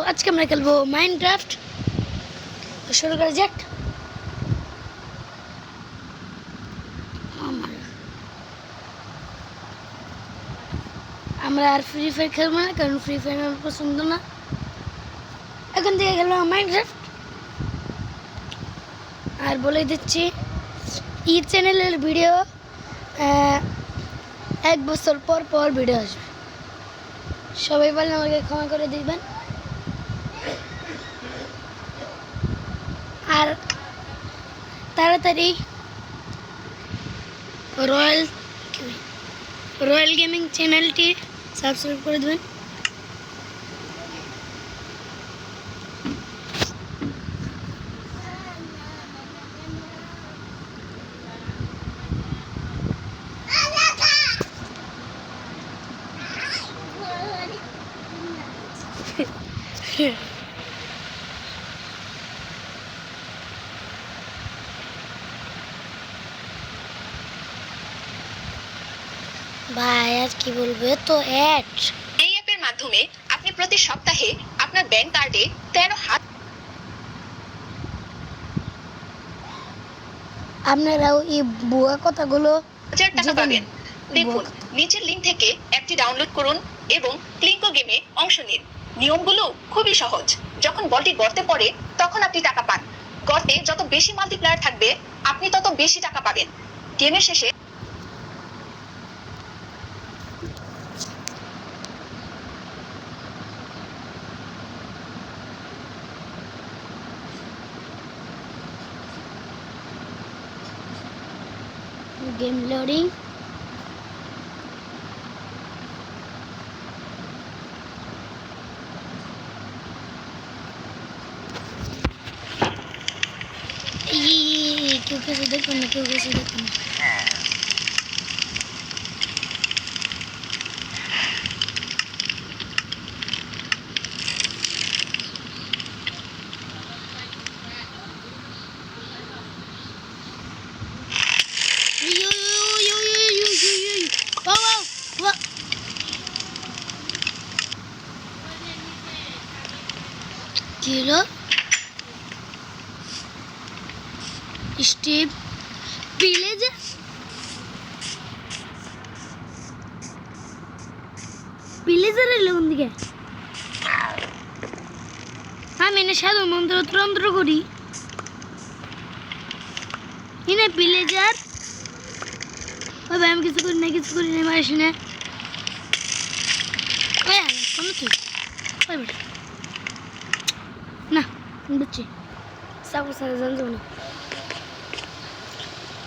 আজকে আমরা খেলবো মাইনক্রাফট। শুরু করা যাক। আমরা আর ফ্রি ফায়ার খেলবো না, কারণ ফ্রি ফায়ার আমার পছন্দ না। এখন থেকে খেলবো মাইনক্রাফট। আর বলে দিচ্ছি, এই চ্যানেলের ভিডিও 1 বছর পর পর ভিডিও আসবে। সবাই বলে আমাকে ক্ষমা করে দিবেন। আর তাড়াতাড়ি রয়্যাল গেমিং চ্যানেলটি সাবস্ক্রাইব করে দেবেন। ভাই আর কি বলবো, তো অ্যাড। এই অ্যাপের মাধ্যমে আপনি প্রতি সপ্তাহে আপনার ব্যাংক কার্ডে 13,000 আপনারাও এই বুয়া কথাগুলো টাকা পাবেন। দেখুন নিচের লিংক থেকে অ্যাপটি ডাউনলোড করুন এবং ক্লিঙ্কো গেমে অংশ নিন। নিয়মগুলো খুবই সহজ। যখন বলটি গর্তে পড়ে তখন আপনি টাকা পান। গর্তে যত বেশি মাল্টিপ্লায়ার থাকবে আপনি তত বেশি টাকা পাবেন। গেমের শেষে গেম লোডিং। কেউ কিছু দেখবেন না, কেউ কিছু দেখবেন না। কি হলো? স্টিভ ভিলেজে ভিলেজারের লোক দিকে আমি এনে সাধু মন্ত্র তন্ত্র করি। এনে ভিলেজার ভাবে আমি কিছু করি না, কিছু করি না, মারিস না। কোনো তুই না বুঝছি, সাপোজ জানতো না,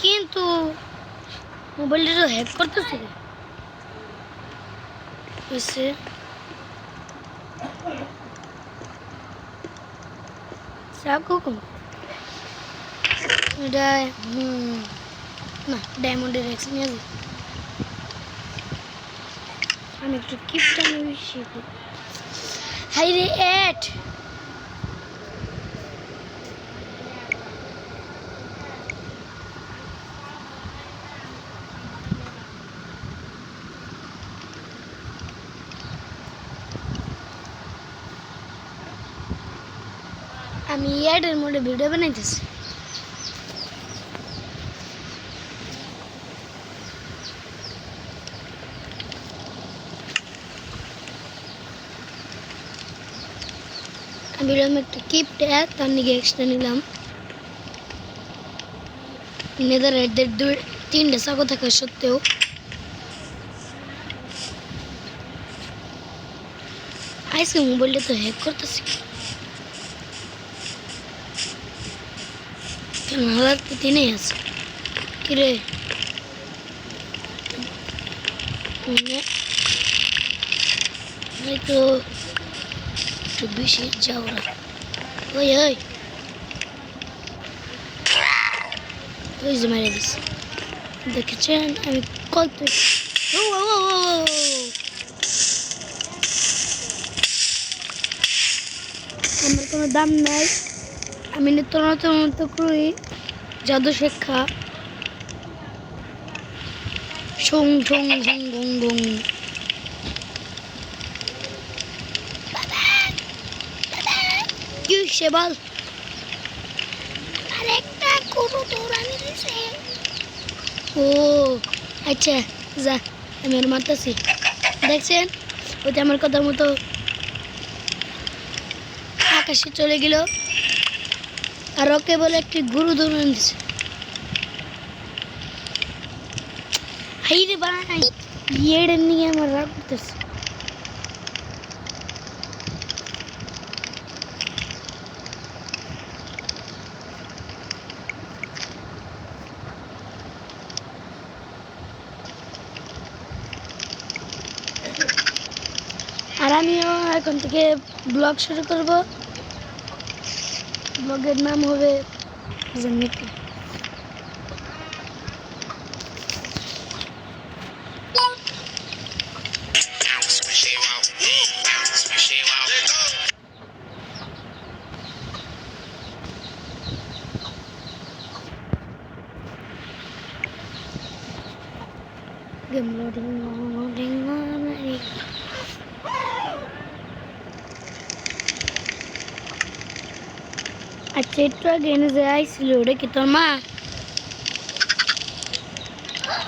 কিন্তু মোবাইলটা তো হ্যাক করতেছে। কখন এটা না ডায়মন্ডের এক্স নিয়ে যাই। আমি একটু কিপটা নিয়ে শিখি। হাই রে অ্যাড, আমি অ্যাডের মধ্যে ভিডিও বানাইতেছি। আমি একটা কিপটা তার নিকে এক্সট্রা নিলাম। নেদার হেডদের 3টে চাকু থাকা সত্ত্বেও আজকে মোবাইলটা তো হ্যাক করতেছি। হালাত তিনে আছে কিরে, হয়তো একটু বেশি যাওয়া। ওই ওই ওই যে মারা দিস, দেখেছেন আমি কত। আমার কোনো দাম নাই, আমি নিত্য নতুন মতো করি জাদু শিক্ষা। ছং ছং ছং গং গং। সে বল আরেকটা গরু দৌড়ানি দিছে ও আচ্ছা যা আমি আর মারতেছি দেখছেন ওইটা আমার কথার মতো আকাশে চলে গেল আর ওকে বলে একটি গরু দৌড়ানি দিছে হাই রে ভাই ইয়ের নিয়ে আমার রাগ করতেছে আর আমিও এখন থেকে ব্লগ শুরু করব ব্লগের নাম হবে জান্নাতি গেম লোডিং আচ্ছা একটু আগে এনে যে আইছিল ওটা কি তোর মা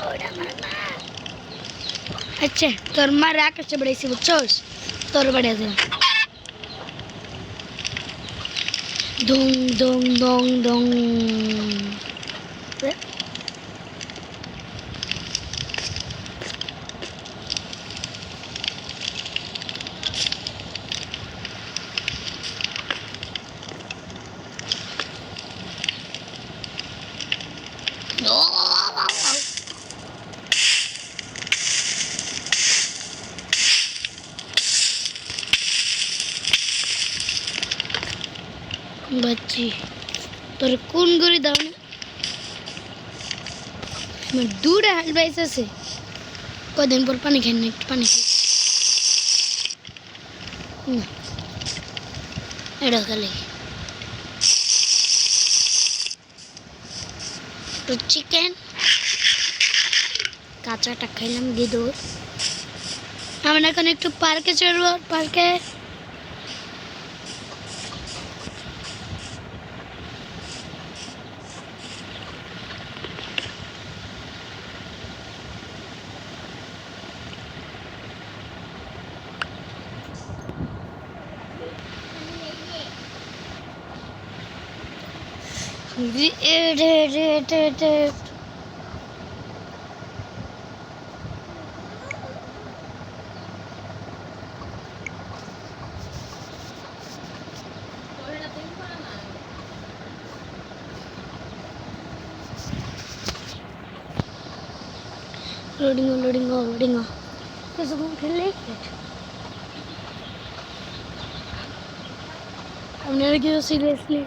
ওটা আমার মা আচ্ছা তোর মার আকাশে বেড়াইছি বুঝছোস তোর বাড়িয়া দিলাম দং দং দং দং বাচ্চি তোর কোন গড়ি দাও না আমার দূরে হালবাইস আছে কদিন পর পানি খাই না একটু পানি খাই না এটা খালি তো চিকেন কাঁচাটা খাইলাম দিয়ে দেবো আমরা এখন একটু পার্কে চলবো পার্কে লোডিং কিছুক্ষণ খেললেই আপনারা কিছু সিরিয়াসলি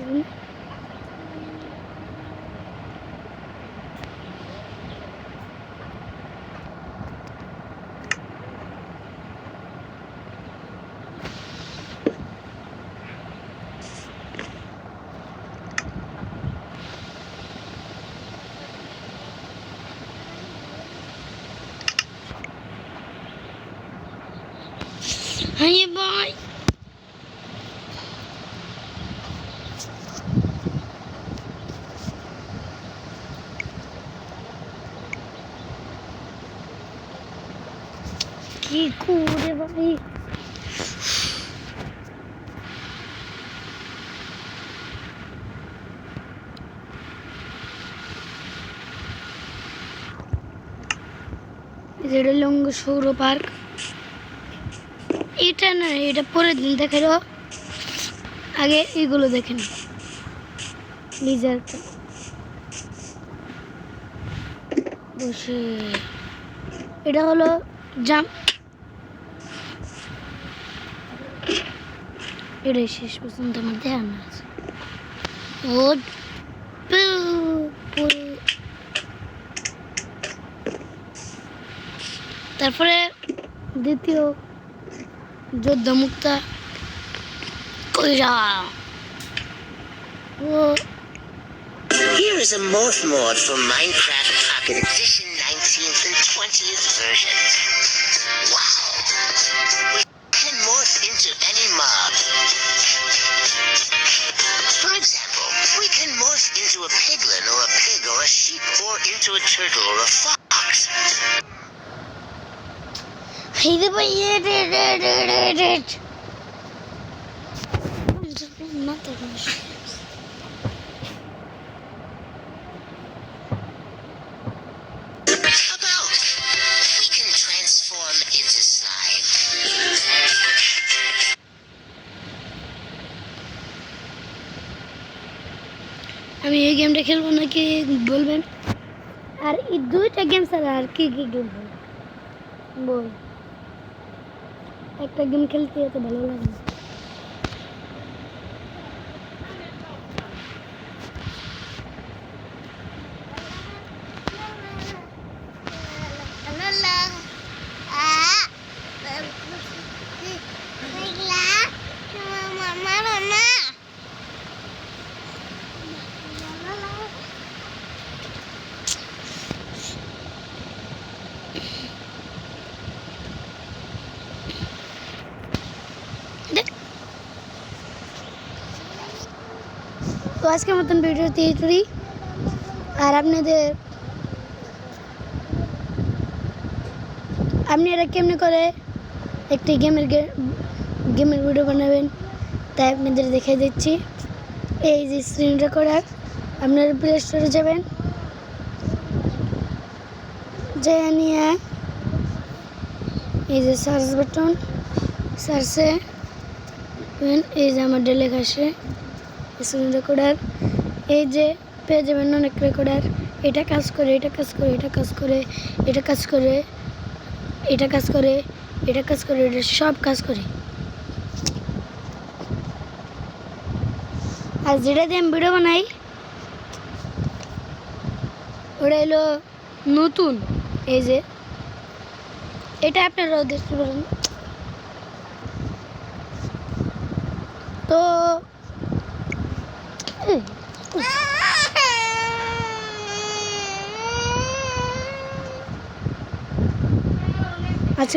Hey, boy. কি করে ভাই এটা লঙ্গ সৌর পার্ক এটা না এটা পরের দিন দেখালো আগে এগুলো দেখেন লিজারটা বসে এটা হলো জাম এটাই শেষ পর্যন্ত আমার ধ্যান আছে ও তারপরে দ্বিতীয় যোদ্ধা মুক্তা কইরা ও Here is a morph mod for Minecraft Pocket Edition 19th and 20th versions. Wow! We can morph into any mob. a sheep or into a turtle or a fox. Hey, the boy, not that much. About we can transform into slime. আমি এই গেমটা খেলবো নাকি বলবেন? আর এই দুইটা game ছাড়া আর কি কি গেম বল? একটা গেম খেলতে এত ভালো লাগে না। তো আজকের মতন ভিডিওতে এইটুকুই। আর আপনারা কেমনে করে একটি গেমের ভিডিও বানাবেন তাই আপনাদের দেখিয়ে দিচ্ছি। এই যে স্ক্রিন রেকর্ডার, আপনারা প্লে স্টোরে যাবেন, যে নিয়ে এই যে সার্চ বাটন, সার্চে এই যে আমার লেখা আসে স্ক্রিন রেকর্ডার, এই যে পেয়ে যাবেন অনেক রেকর্ডার। এটা কাজ করে, এটা কাজ করে, এটা কাজ করে, এটা কাজ করে, এটা কাজ করে, এটা কাজ করে, এটা সব কাজ করে। আর যেটা দিয়ে আমি ভিডিও বানাই ওটা হলো নতুন। এই যে এটা আপনারাও দেখতে পারেন। তো